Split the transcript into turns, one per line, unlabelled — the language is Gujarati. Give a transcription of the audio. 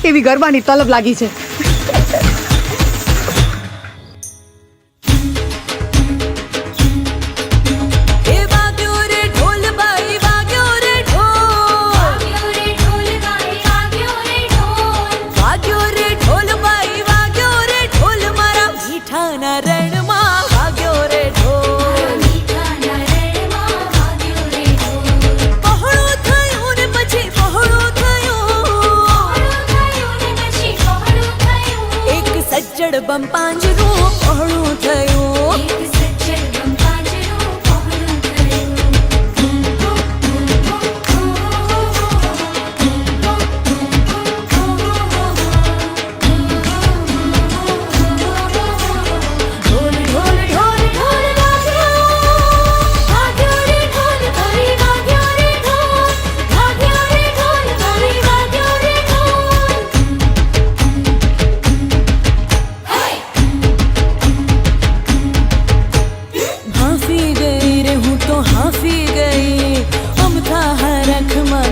એવી ગરબાની તલબ લાગી છે.
બમ પાંજરું પહોળું થયું हाफी गई रे हूँ तो हाफी गई अमथा रखमा